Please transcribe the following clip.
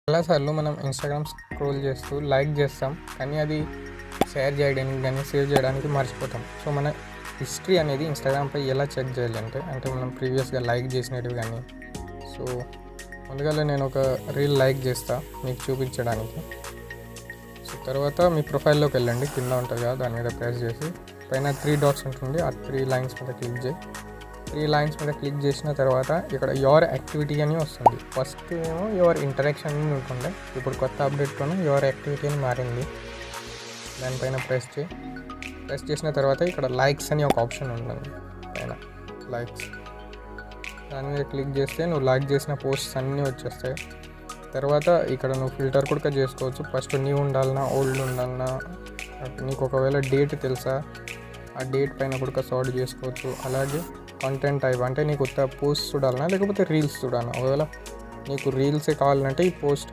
చాలాసార్లు మనం Instagram scroll చేస్తూ లైక్ చేస్తాం, కానీ అది షేర్ చేయడానికి కానీ సేవ్ చేయడానికి మర్చిపోతాం. సో మన హిస్టరీ అనేది ఇన్స్టాగ్రామ్పై ఎలా చెక్ చేయాలంటే మనం ప్రీవియస్గా లైక్ చేసినవి కానీ. సో ముందుగా నేను ఒక రీల్ లైక్ చేస్తా మీకు చూపించడానికి. సో తర్వాత మీ ప్రొఫైల్లోకి వెళ్ళండి, కింద ఉంటుంది కదా దాని మీద ప్రెస్ చేసి పైన 3 డాట్స్ ఉంటుంది, ఆ 3 లైన్స్ మీద క్లిక్ చేయి. 3 లైన్స్ మీద క్లిక్ చేసిన తర్వాత ఇక్కడ యువర్ యాక్టివిటీ అని వస్తుంది. ఫస్ట్ ఏమో యువర్ ఇంటరాక్షన్ అని ఉంటుండే, ఇప్పుడు కొత్త అప్డేట్లోనే యువర్ యాక్టివిటీ అని మారింది. దానిపైన ప్రెస్ చేసిన తర్వాత ఇక్కడ లైక్స్ అని ఒక ఆప్షన్ ఉంటుంది పైన, లైక్స్. దాని మీద క్లిక్ చేస్తే నువ్వు లైక్ చేసిన పోస్ట్స్ అన్నీ వచ్చేస్తాయి. తర్వాత ఇక్కడ నువ్వు ఫిల్టర్ కూడా చేసుకోవచ్చు. ఫస్ట్ న్యూ ఉండాలన్నా ఓల్డ్ ఉండాలన్నా, నీకు ఒకవేళ డేట్ తెలుసా ఆ డేట్ పైన కూడా సార్ట్ చేసుకోవచ్చు. అలాగే కంటెంట్ టైప్ అంటే నీకు పోస్ట్ చూడాలన్నా లేకపోతే రీల్స్ చూడాలన్నా. ఒకవేళ నీకు రీల్సే కావాలంటే ఈ పోస్ట్